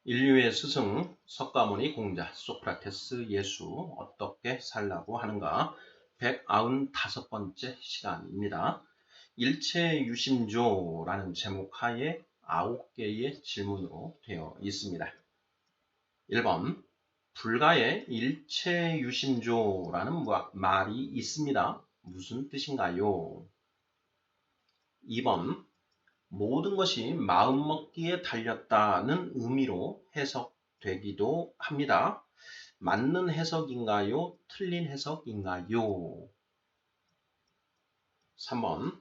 인류의 스승 석가모니 공자 소크라테스 예수 어떻게 살라고 하는가 195번째 시간입니다. 일체유심조라는 제목 하에 9개의 질문으로 되어 있습니다. 1번 불가에 일체유심조라는 말이 있습니다. 무슨 뜻인가요? 2번 모든 것이 마음먹기에 달렸다는 의미로 해석되기도 합니다. 맞는 해석인가요? 틀린 해석인가요? 3번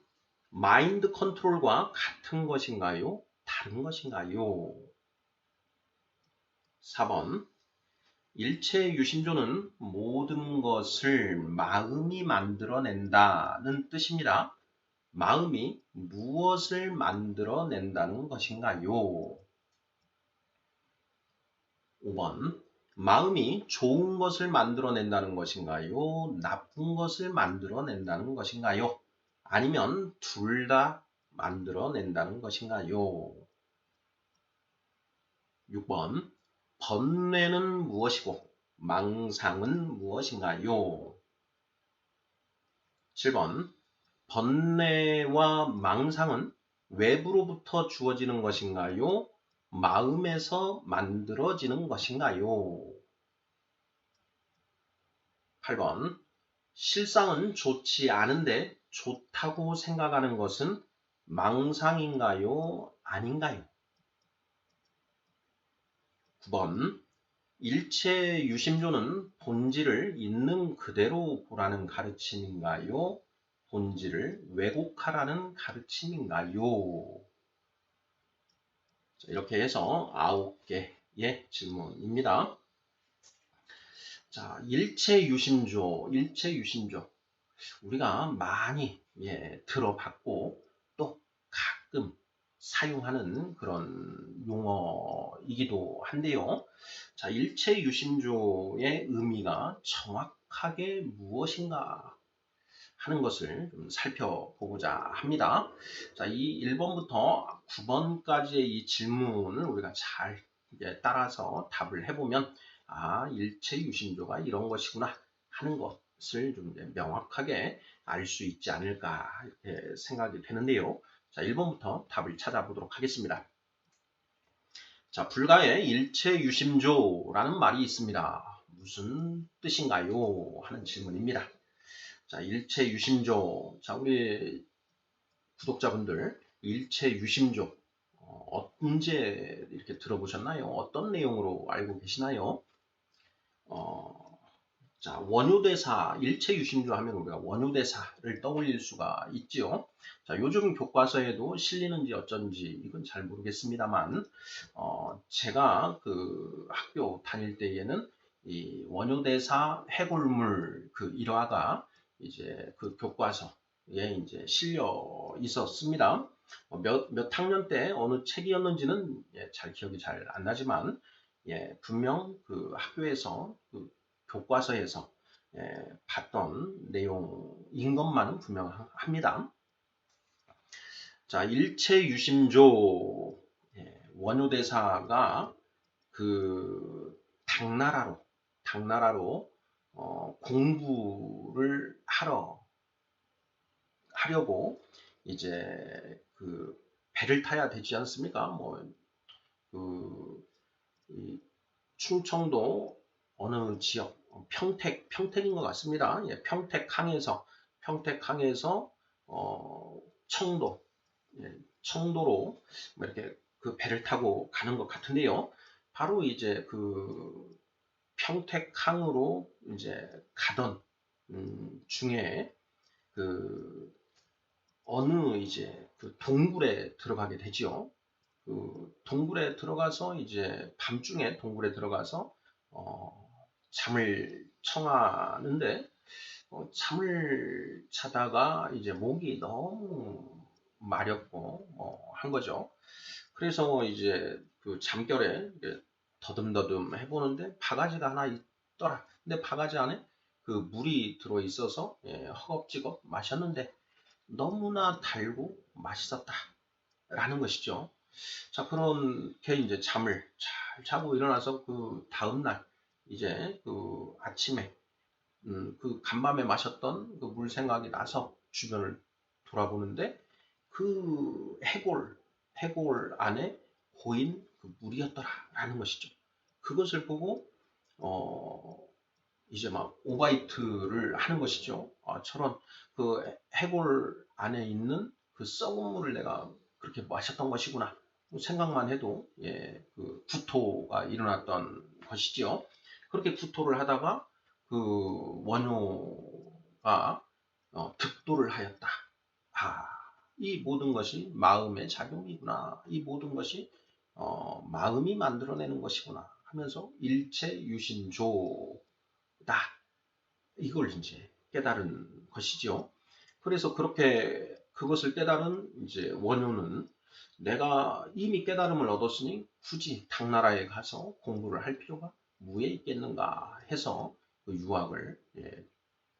마인드 컨트롤과 같은 것인가요? 다른 것인가요? 4번 일체유심조는 모든 것을 마음이 만들어낸다는 뜻입니다. 마음이 무엇을 만들어낸다는 것인가요? 5번 마음이 좋은 것을 만들어낸다는 것인가요? 나쁜 것을 만들어낸다는 것인가요? 아니면 둘 다 만들어낸다는 것인가요? 6번 번뇌는 무엇이고 망상은 무엇인가요? 7번 번뇌와 망상은 외부로부터 주어지는 것인가요? 마음에서 만들어지는 것인가요? 8번 실상은 좋지 않은데 좋다고 생각하는 것은 망상인가요? 아닌가요? 9번 일체유심조는 본질을 있는 그대로 보라는 가르침인가요? 본질을 왜곡하라는 가르침인가요? 이렇게 해서 9개의 질문입니다. 자, 일체유심조. 우리가 많이 들어봤고 또 가끔 사용하는 그런 용어이기도 한데요. 자, 일체유심조의 의미가 정확하게 무엇인가 하는 것을 좀 살펴보고자 합니다. 자, 이 1번부터 9번까지의 이 질문을 우리가 잘 따라서 답을 해보면 일체유심조가 이런 것이구나 하는 것을 좀 명확하게 알 수 있지 않을까 이렇게 생각이 되는데요. 자, 1번부터 답을 찾아보도록 하겠습니다. 자, 불가에 일체유심조라는 말이 있습니다. 무슨 뜻인가요? 하는 질문입니다. 자, 일체유심조. 자, 우리 구독자분들, 일체유심조. 언제 이렇게 들어보셨나요? 어떤 내용으로 알고 계시나요? 자, 원효대사, 일체유심조 하면 우리가 원효대사를 떠올릴 수가 있지요. 자, 요즘 교과서에도 실리는지 어쩐지 이건 잘 모르겠습니다만, 제가 그 학교 다닐 때에는 이 원효대사 해골물 그 일화가 이제 그 교과서에 이제 실려 있었습니다. 몇 학년 때 어느 책이었는지는 잘 기억이 잘 안 나지만, 분명 그 학교에서 그 교과서에서 봤던 내용인 것만은 분명합니다. 자, 일체유심조 원효대사가 그 당나라로 공부를 하려고 이제 그 배를 타야 되지 않습니까? 이 충청도 어느 지역 평택인 것 같습니다. 평택항에서 청도로 이렇게 그 배를 타고 가는 것 같은데요. 바로 이제 그 평택항으로 이제 가던 중에 그 어느 이제 그 동굴에 들어가게 되지요. 그 동굴에 들어가서 이제 밤중에 동굴에 들어가서 잠을 청하는데 잠을 자다가 이제 목이 너무 마렵고 한 거죠. 그래서 이제 그 잠결에 더듬더듬 해보는데 바가지가 하나 있더라. 근데 바가지 안에 그 물이 들어 있어서 허겁지겁 마셨는데 너무나 달고 맛있었다라는 것이죠. 자, 그렇게 이제 잠을 잘 자고 일어나서 그 다음날 이제 그 아침에 그 간밤에 마셨던 그 물 생각이 나서 주변을 돌아보는데 그 해골 안에 고인 그 물이었더라라는 것이죠. 그것을 보고 어 이제 막 오바이트를 하는 것이죠. 아, 저런 그 해골 안에 있는 그 썩은 물을 내가 그렇게 마셨던 것이구나. 뭐 생각만 해도 예, 그 구토가 일어났던 것이지요. 그렇게 구토를 하다가 그 원효가 득도를 하였다. 아, 이 모든 것이 마음의 작용이구나. 이 모든 것이 마음이 만들어내는 것이구나 하면서 일체 유심조다. 이걸 이제 깨달은 것이죠. 그래서 그렇게 그것을 깨달은 이제 원효는 내가 이미 깨달음을 얻었으니 굳이 당나라에 가서 공부를 할 필요가 무에 있겠는가 해서 그 유학을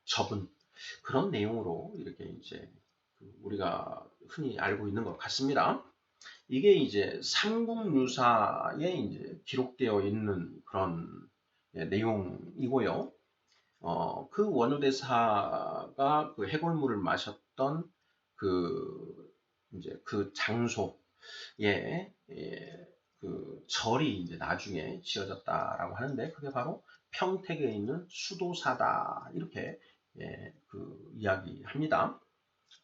접은 그런 내용으로 이렇게 이제 우리가 흔히 알고 있는 것 같습니다. 이게 이제 삼국유사에 이제 기록되어 있는 그런 내용이고요. 그 원효대사가 그 해골물을 마셨던 그 이제 그 장소에 그 절이 이제 나중에 지어졌다라고 하는데 그게 바로 평택에 있는 수도사다 이렇게 그 이야기합니다.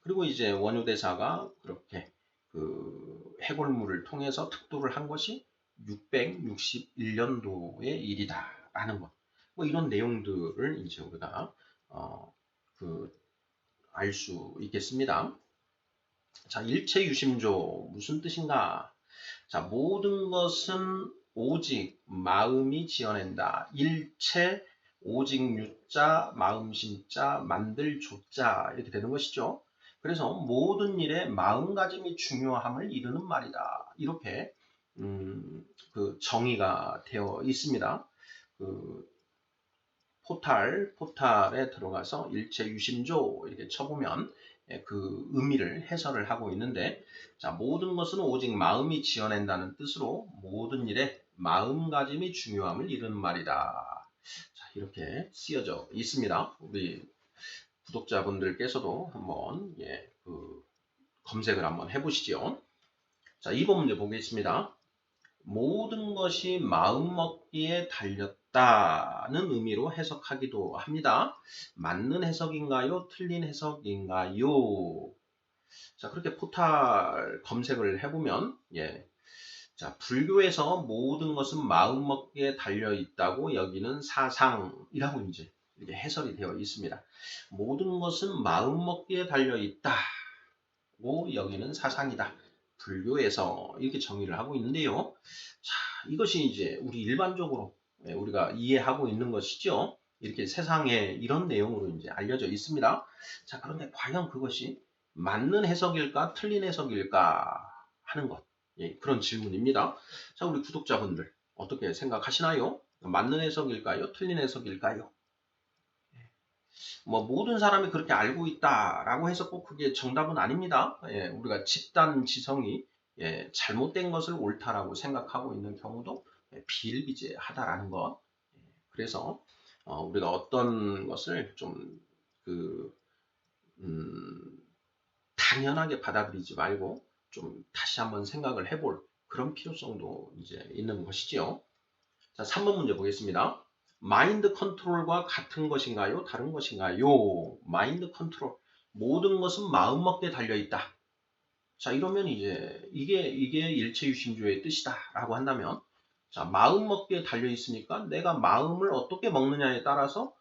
그리고 이제 원효대사가 그렇게 그 해골물을 통해서 특도를 한 것이 661년도의 일이다라는 것. 뭐 이런 내용들을 이제 우리가 그 알 수 있겠습니다. 자, 일체유심조 무슨 뜻인가? 자, 모든 것은 오직 마음이 지어낸다. 일체 오직 유자 마음심자 만들 조자 이렇게 되는 것이죠. 그래서 모든 일에 마음가짐이 중요함을 이르는 말이다. 이렇게 그 정의가 되어 있습니다. 그 포탈에 들어가서 일체 유심조 이렇게 쳐보면 그 의미를 해설을 하고 있는데 자, 모든 것은 오직 마음이 지어낸다는 뜻으로 모든 일에 마음가짐이 중요함을 이르는 말이다. 자, 이렇게 쓰여져 있습니다. 우리 구독자분들께서도 한번 그 검색을 한번 해보시죠. 자, 2번 문제 보겠습니다. 모든 것이 마음먹기에 달렸다는 의미로 해석하기도 합니다. 맞는 해석인가요? 틀린 해석인가요? 자, 그렇게 포탈 검색을 해보면, 자, 불교에서 모든 것은 마음먹기에 달려있다고 여기는 사상이라고 이제 이렇게 해설이 되어 있습니다. 모든 것은 마음먹기에 달려있다고 여기는 사상이다. 불교에서 이렇게 정의를 하고 있는데요. 자, 이것이 이제 우리 일반적으로 우리가 이해하고 있는 것이죠. 이렇게 세상에 이런 내용으로 이제 알려져 있습니다. 자, 그런데 과연 그것이 맞는 해석일까, 틀린 해석일까 하는 것. 그런 질문입니다. 자, 우리 구독자분들 어떻게 생각하시나요? 맞는 해석일까요? 틀린 해석일까요? 뭐 모든 사람이 그렇게 알고 있다라고 해서 꼭 그게 정답은 아닙니다. 우리가 집단 지성이 잘못된 것을 옳다라고 생각하고 있는 경우도 비일비재하다라는 것. 그래서 우리가 어떤 것을 좀그 당연하게 받아들이지 말고 좀 다시 한번 생각을 해볼 그런 필요성도 이제 있는 것이지요. 자, 3번 문제 보겠습니다. 마인드 컨트롤과 같은 것인가요? 다른 것인가요? 마인드 컨트롤. 모든 것은 마음먹기에 달려있다. 자, 이러면 이제 이게 일체유심조의 뜻이다라고 한다면 자, 마음먹기에 달려있으니까 내가 마음을 어떻게 먹느냐에 따라서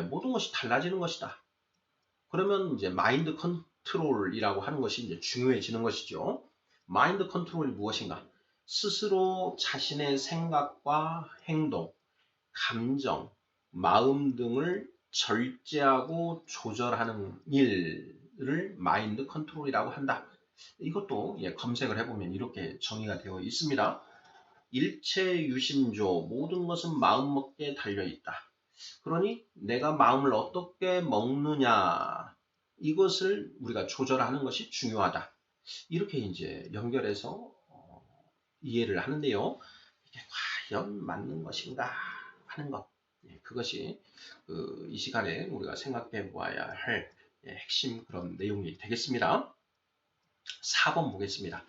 모든 것이 달라지는 것이다. 그러면 이제 마인드 컨트롤이라고 하는 것이 이제 중요해지는 것이죠. 마인드 컨트롤이 무엇인가? 스스로 자신의 생각과 행동, 감정, 마음 등을 절제하고 조절하는 일을 마인드 컨트롤이라고 한다. 이것도 검색을 해보면 이렇게 정의가 되어 있습니다. 일체 유심조, 모든 것은 마음먹기에 달려있다. 그러니 내가 마음을 어떻게 먹느냐, 이것을 우리가 조절하는 것이 중요하다. 이렇게 이제 연결해서 이해를 하는데요. 이게 과연 맞는 것인가 하는 것. 그것이 이 시간에 우리가 생각해 보아야 할 핵심 그런 내용이 되겠습니다. 4번 보겠습니다.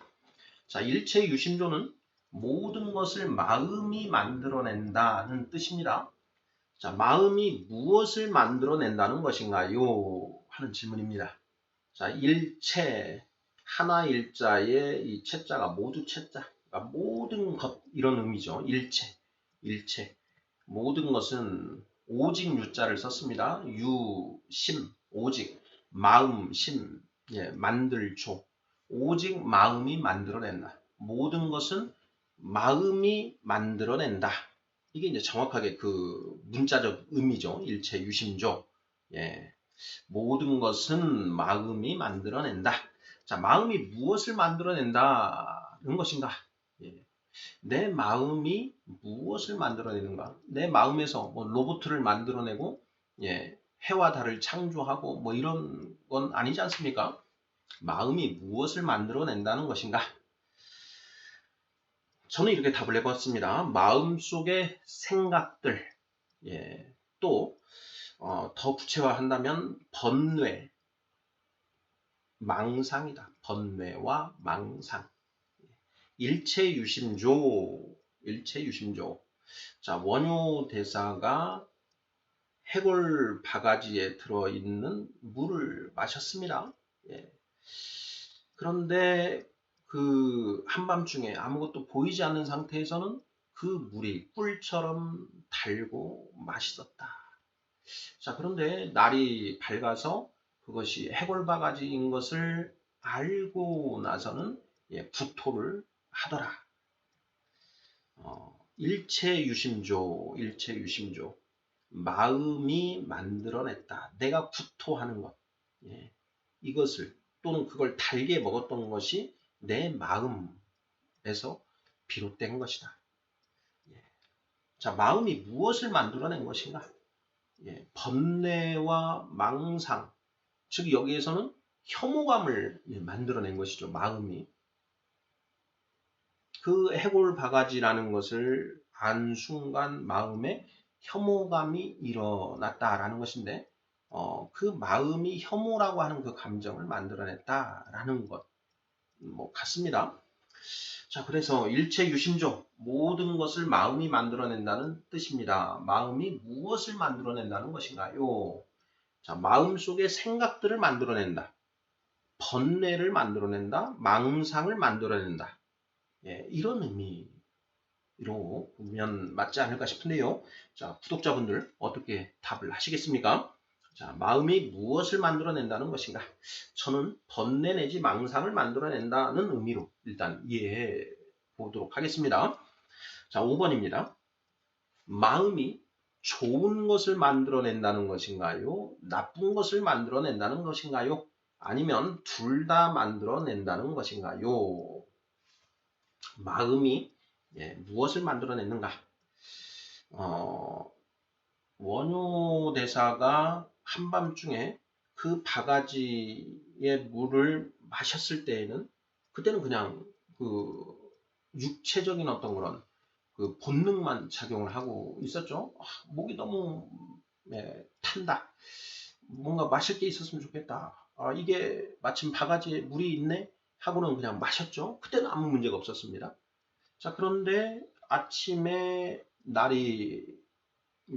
자, 일체 유심조는 모든 것을 마음이 만들어낸다는 뜻입니다. 자, 마음이 무엇을 만들어낸다는 것인가요? 하는 질문입니다. 자, 일체, 하나 일자에 이 채자가 모두 채자, 그러니까 모든 것 이런 의미죠. 일체. 모든 것은 오직 유자를 썼습니다. 유, 심, 오직, 마음, 심, 만들조. 오직 마음이 만들어낸다. 모든 것은 마음이 만들어낸다. 이게 이제 정확하게 그 문자적 의미죠. 일체 유심조. 모든 것은 마음이 만들어낸다. 자, 마음이 무엇을 만들어낸다는 것인가? 내 마음이 무엇을 만들어내는가? 내 마음에서 뭐 로봇을 만들어내고 해와 달을 창조하고 뭐 이런 건 아니지 않습니까? 마음이 무엇을 만들어낸다는 것인가? 저는 이렇게 답을 해봤습니다. 마음속의 생각들, 또 더 구체화한다면 번뇌, 망상이다. 번뇌와 망상. 일체유심조. 자, 원효 대사가 해골 바가지에 들어있는 물을 마셨습니다. 그런데 그 한밤중에 아무것도 보이지 않는 상태에서는 그 물이 꿀처럼 달고 맛있었다. 자, 그런데 날이 밝아서 그것이 해골바가지인 것을 알고 나서는 구토를 하더라. 일체유심조. 마음이 만들어냈다. 내가 구토하는 것. 이것을 또는 그걸 달게 먹었던 것이 내 마음에서 비롯된 것이다. 자, 마음이 무엇을 만들어낸 것인가? 번뇌와 망상, 즉 여기에서는 혐오감을 만들어낸 것이죠. 마음이. 그 해골 바가지라는 것을 안 순간 마음에 혐오감이 일어났다라는 것인데 그 마음이 혐오라고 하는 그 감정을 만들어냈다라는 것 같습니다. 자, 그래서 일체유심조, 모든 것을 마음이 만들어낸다는 뜻입니다. 마음이 무엇을 만들어낸다는 것인가요? 자, 마음속의 생각들을 만들어낸다. 번뇌를 만들어낸다. 망상을 만들어낸다. 이런 의미로 보면 맞지 않을까 싶은데요. 자, 구독자분들 어떻게 답을 하시겠습니까? 자, 마음이 무엇을 만들어낸다는 것인가? 저는 번뇌 내지 망상을 만들어낸다는 의미로 일단 이해해 보도록 하겠습니다. 자, 5번입니다. 마음이 좋은 것을 만들어낸다는 것인가요? 나쁜 것을 만들어낸다는 것인가요? 아니면 둘 다 만들어낸다는 것인가요? 마음이 무엇을 만들어내는가? 원효 대사가 한밤중에 그 바가지의 물을 마셨을 때에는 그때는 그냥 그 육체적인 어떤 그런 그 본능만 작용을 하고 있었죠. 목이 너무 탄다. 뭔가 마실 게 있었으면 좋겠다. 이게 마침 바가지에 물이 있네 하고는 그냥 마셨죠. 그때는 아무 문제가 없었습니다. 자, 그런데 아침에 날이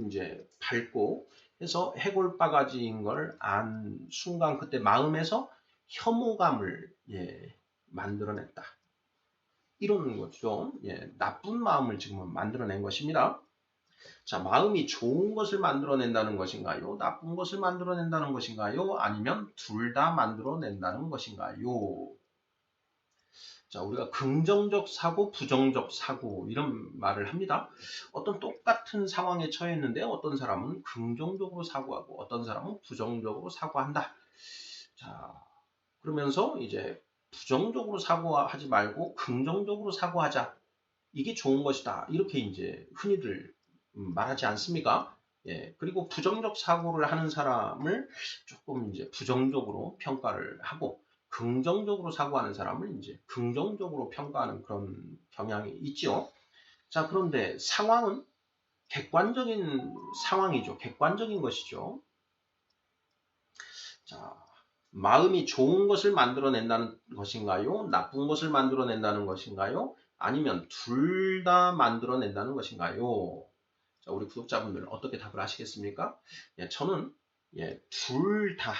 이제 밝고 해서 해골바가지인 걸 안 순간 그때 마음에서 혐오감을 만들어냈다. 이런 거죠. 나쁜 마음을 지금 만들어낸 것입니다. 자, 마음이 좋은 것을 만들어낸다는 것인가요? 나쁜 것을 만들어낸다는 것인가요? 아니면 둘 다 만들어낸다는 것인가요? 자, 우리가 긍정적 사고, 부정적 사고 이런 말을 합니다. 어떤 똑같은 상황에 처했는데 어떤 사람은 긍정적으로 사고하고 어떤 사람은 부정적으로 사고한다. 자, 그러면서 이제 부정적으로 사고하지 말고 긍정적으로 사고하자. 이게 좋은 것이다. 이렇게 이제 흔히들 말하지 않습니까? 그리고 부정적 사고를 하는 사람을 조금 이제 부정적으로 평가를 하고 긍정적으로 사고하는 사람을 이제 긍정적으로 평가하는 그런 경향이 있죠. 자, 그런데 상황은 객관적인 상황이죠. 객관적인 것이죠. 자, 마음이 좋은 것을 만들어낸다는 것인가요? 나쁜 것을 만들어낸다는 것인가요? 아니면 둘 다 만들어낸다는 것인가요? 자, 우리 구독자분들 어떻게 답을 하시겠습니까? 예, 저는 둘 다,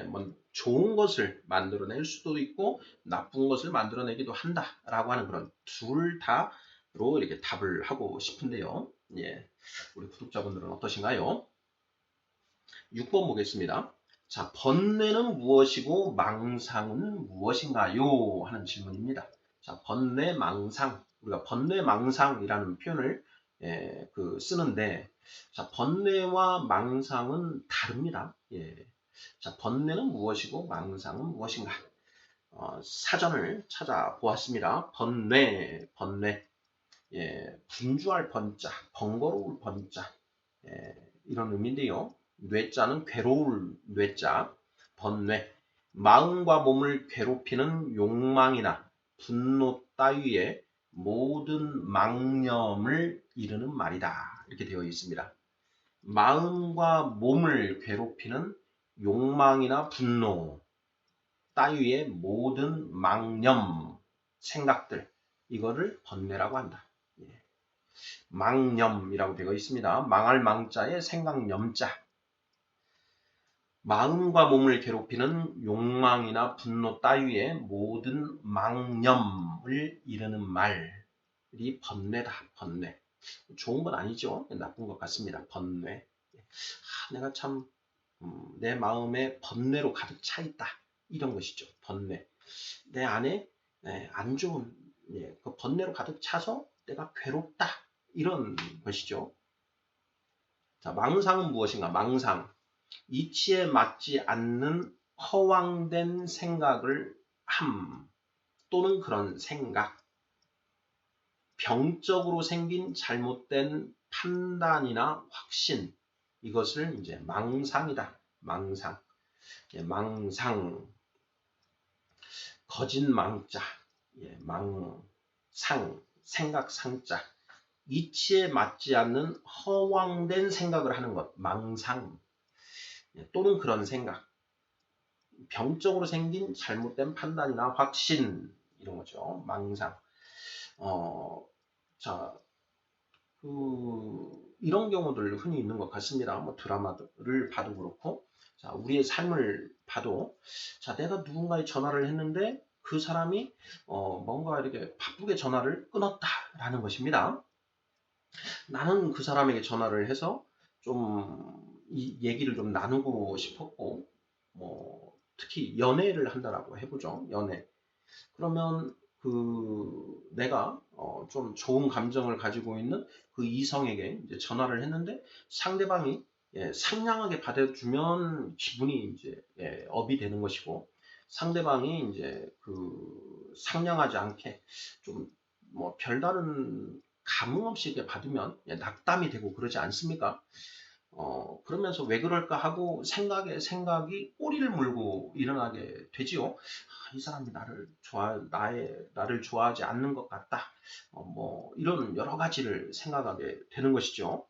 뭐 좋은 것을 만들어낼 수도 있고 나쁜 것을 만들어내기도 한다라고 하는 그런 둘 다로 이렇게 답을 하고 싶은데요. 예, 우리 구독자분들은 어떠신가요? 6번 보겠습니다. 자, 번뇌는 무엇이고 망상은 무엇인가요? 하는 질문입니다. 자, 번뇌, 망상. 우리가 번뇌, 망상이라는 표현을 쓰는데, 자, 번뇌와 망상은 다릅니다. 예. 자, 번뇌는 무엇이고 망상은 무엇인가? 사전을 찾아보았습니다. 번뇌. 예, 분주할 번자, 번거로울 번자. 예, 이런 의미인데요. 뇌자는 괴로울 뇌자, 번뇌. 마음과 몸을 괴롭히는 욕망이나 분노 따위의 모든 망념을 이르는 말이다. 이렇게 되어 있습니다. 마음과 몸을 괴롭히는 욕망이나 분노 따위의 모든 망념, 생각들, 이거를 번뇌라고 한다. 예. 망념이라고 되어 있습니다. 망할 망자에 생각념자. 마음과 몸을 괴롭히는 욕망이나 분노 따위의 모든 망념을 이르는 말이 번뇌다. 번뇌. 좋은 건 아니죠. 나쁜 것 같습니다. 번뇌. 내가 참 내 마음에 번뇌로 가득 차 있다. 이런 것이죠. 번뇌. 내 안에 안 좋은 그 번뇌로 가득 차서 내가 괴롭다. 이런 것이죠. 자, 망상은 무엇인가? 망상. 이치에 맞지 않는 허황된 생각을 함 또는 그런 생각. 병적으로 생긴 잘못된 판단이나 확신. 이것을 이제 망상이다. 망상. 망상. 거짓 망자. 망상. 생각 상자. 이치에 맞지 않는 허황된 생각을 하는 것, 망상 또는 그런 생각, 병적으로 생긴 잘못된 판단이나 확신 이런 거죠, 망상. 자, 이런 경우들 흔히 있는 것 같습니다. 뭐 드라마를 봐도 그렇고, 자, 우리의 삶을 봐도, 자, 내가 누군가에 전화를 했는데 그 사람이 뭔가 이렇게 바쁘게 전화를 끊었다라는 것입니다. 나는 그 사람에게 전화를 해서 좀 이 얘기를 좀 나누고 싶었고, 뭐 특히 연애를 한다라고 해보죠. 연애. 그러면 내가 좀 좋은 감정을 가지고 있는 그 이성에게 이제 전화를 했는데 상대방이 상냥하게 받아주면 기분이 이제 업이 되는 것이고, 상대방이 이제 상냥하지 않게 좀 뭐 별다른 감흥 없이 이렇게 받으면 낙담이 되고 그러지 않습니까? 그러면서 왜 그럴까 하고 생각이 꼬리를 물고 일어나게 되지요. 이 사람이 나를 좋아하지 않는 것 같다. 뭐 이런 여러 가지를 생각하게 되는 것이죠.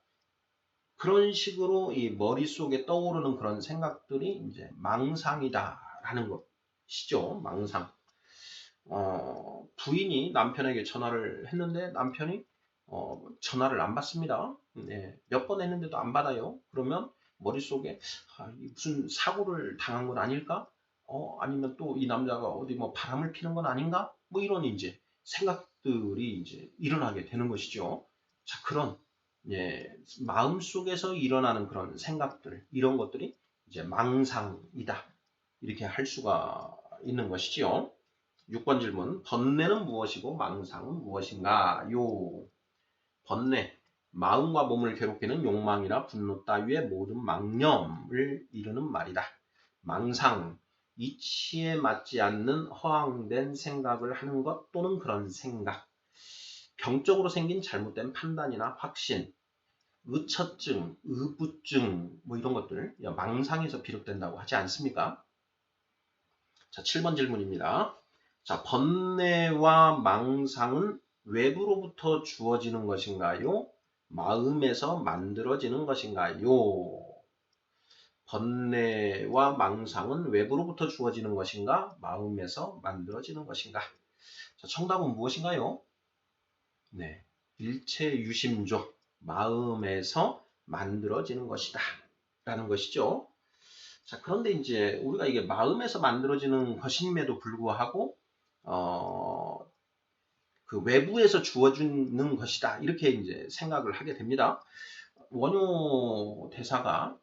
그런 식으로 이 머릿속에 떠오르는 그런 생각들이 이제 망상이다라는 것이죠. 망상. 부인이 남편에게 전화를 했는데 남편이 전화를 안 받습니다. 몇 번 했는데도 안 받아요. 그러면 머릿속에 무슨 사고를 당한 건 아닐까? 아니면 또 이 남자가 어디 뭐 바람을 피는 건 아닌가? 뭐 이런 이제 생각들이 이제 일어나게 되는 것이죠. 자, 그런 마음속에서 일어나는 그런 생각들, 이런 것들이 이제 망상이다. 이렇게 할 수가 있는 것이지요. 6번 질문. 번뇌는 무엇이고 망상은 무엇인가요? 번뇌. 마음과 몸을 괴롭히는 욕망이나 분노 따위의 모든 망념을 이르는 말이다. 망상. 이치에 맞지 않는 허황된 생각을 하는 것 또는 그런 생각. 병적으로 생긴 잘못된 판단이나 확신. 의처증, 의부증 뭐 이런 것들 망상에서 비롯된다고 하지 않습니까? 자, 7번 질문입니다. 자, 번뇌와 망상은 외부로부터 주어지는 것인가요? 마음에서 만들어지는 것인가요? 번뇌와 망상은 외부로부터 주어지는 것인가? 마음에서 만들어지는 것인가? 자, 정답은 무엇인가요? 네, 일체유심조, 마음에서 만들어지는 것이다 라는 것이죠. 자, 그런데 이제 우리가 이게 마음에서 만들어지는 것임에도 불구하고 그 외부에서 주어지는 것이다 이렇게 이제 생각을 하게 됩니다. 원효 대사가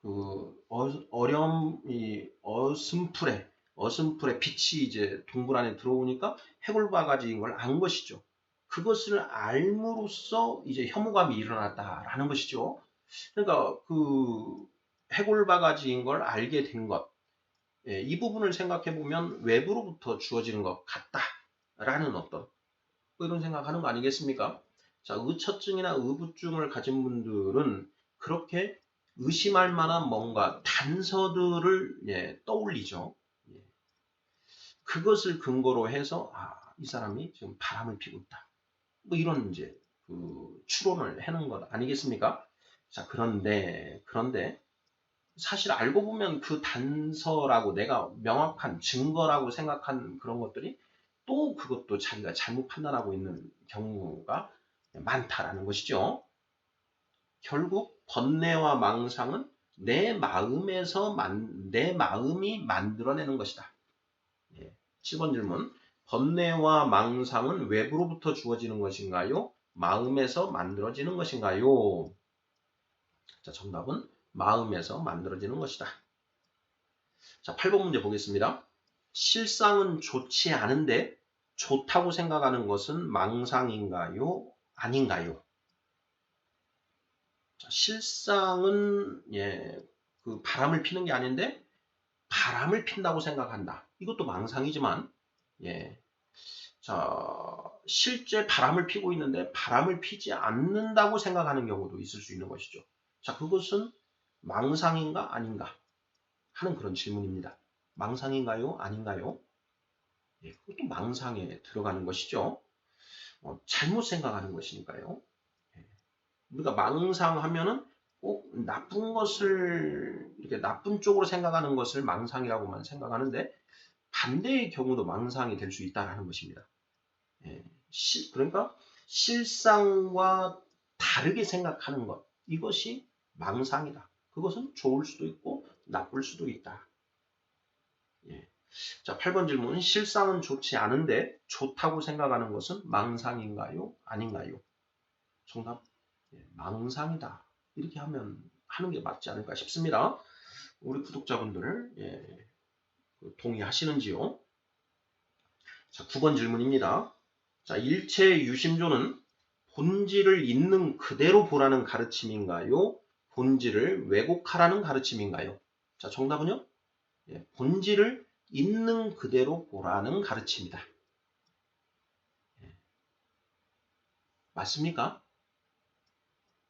그 어렴이 어슴풀에 빛이 이제 동굴 안에 들어오니까 해골바가지인 걸 안 것이죠. 그것을 알므로써 이제 혐오감이 일어났다라는 것이죠. 그러니까 그 해골바가지인 걸 알게 된 것, 예, 이 부분을 생각해 보면 외부로부터 주어지는 것 같다라는 어떤 이런 생각하는 거 아니겠습니까? 자, 의처증이나 의부증을 가진 분들은 그렇게 의심할 만한 뭔가 단서들을 예, 떠올리죠. 예. 그것을 근거로 해서 이 사람이 지금 바람을 피고 있다. 뭐 이런 이제 그 추론을 해놓은 것 아니겠습니까? 자, 그런데 사실 알고 보면 그 단서라고 내가 명확한 증거라고 생각한 그런 것들이 또 그것도 자기가 잘못 판단하고 있는 경우가 많다라는 것이죠. 결국 번뇌와 망상은 내 마음이 만들어내는 것이다. 예. 7번 질문. 번뇌와 망상은 외부로부터 주어지는 것인가요? 마음에서 만들어지는 것인가요? 자, 정답은 마음에서 만들어지는 것이다. 자, 8번 문제 보겠습니다. 실상은 좋지 않은데 좋다고 생각하는 것은 망상인가요? 아닌가요? 자, 실상은 예, 그 바람을 피는 게 아닌데 바람을 핀다고 생각한다. 이것도 망상이지만 예. 자, 실제 바람을 피고 있는데 바람을 피지 않는다고 생각하는 경우도 있을 수 있는 것이죠. 자, 그것은 망상인가 아닌가 하는 그런 질문입니다. 망상인가요? 아닌가요? 예, 그것도 망상에 들어가는 것이죠. 잘못 생각하는 것이니까요. 예, 우리가 망상하면은 꼭 나쁜 것을 이렇게 나쁜 쪽으로 생각하는 것을 망상이라고만 생각하는데 반대의 경우도 망상이 될 수 있다는 것입니다. 예, 그러니까 실상과 다르게 생각하는 것 이것이 망상이다. 그것은 좋을 수도 있고 나쁠 수도 있다. 예. 자, 8번 질문. 실상은 좋지 않은데 좋다고 생각하는 것은 망상인가요? 아닌가요? 정답. 예, 망상이다. 이렇게 하는 게 맞지 않을까 싶습니다. 우리 구독자분들 예, 동의하시는지요? 자, 9번 질문입니다. 자, 일체 유심조는 본질을 있는 그대로 보라는 가르침인가요? 본질을 왜곡하라는 가르침인가요? 자, 정답은요? 예, 본질을 있는 그대로 보라는 가르침이다. 예, 맞습니까?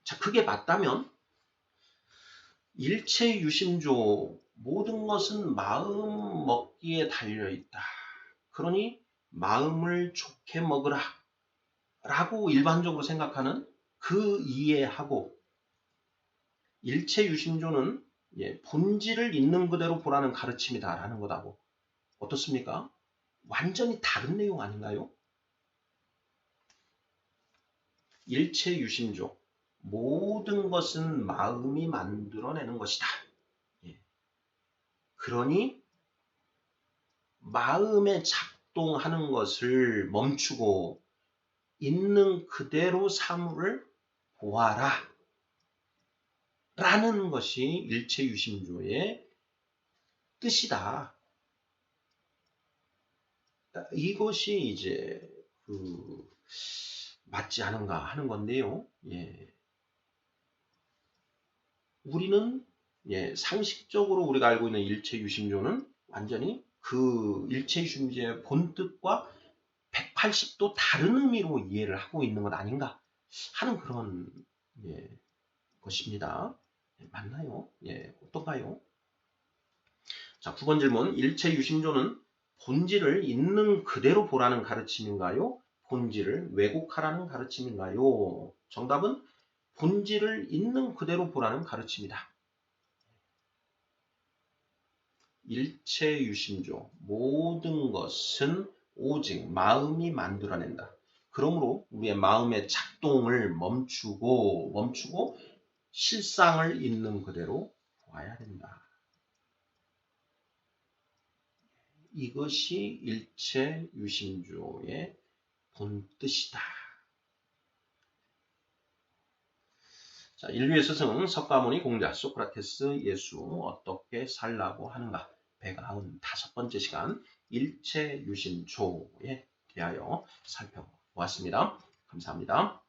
자, 그게 맞다면 일체 유심조 모든 것은 마음 먹기에 달려 있다. 그러니 마음을 좋게 먹으라 라고 일반적으로 생각하는 그 이해하고 일체 유심조는 예, 본질을 있는 그대로 보라는 가르침이다라는 것하고 어떻습니까? 완전히 다른 내용 아닌가요? 일체 유심조 모든 것은 마음이 만들어내는 것이다. 예. 그러니 마음에 작동하는 것을 멈추고 있는 그대로 사물을 보아라 라는 것이 일체유심조의 뜻이다. 이것이 이제 맞지 않은가 하는 건데요. 예. 우리는 예, 상식적으로 우리가 알고 있는 일체유심조는 완전히 그 일체유심조의 본뜻과 180도 다른 의미로 이해를 하고 있는 것 아닌가 하는 그런 예, 것입니다. 예, 맞나요? 예, 어떤가요? 자, 9번 질문. 일체 유심조는 본질을 있는 그대로 보라는 가르침인가요? 본질을 왜곡하라는 가르침인가요? 정답은 본질을 있는 그대로 보라는 가르침이다. 일체 유심조. 모든 것은 오직 마음이 만들어낸다. 그러므로 우리의 마음의 작동을 멈추고 실상을 있는 그대로 보아야 된다. 이것이 일체 유심조의 본뜻이다. 자, 인류의 스승 석가모니 공자 소크라테스 예수 어떻게 살라고 하는가? 195번째 시간 일체 유심조에 대하여 살펴보았습니다. 감사합니다.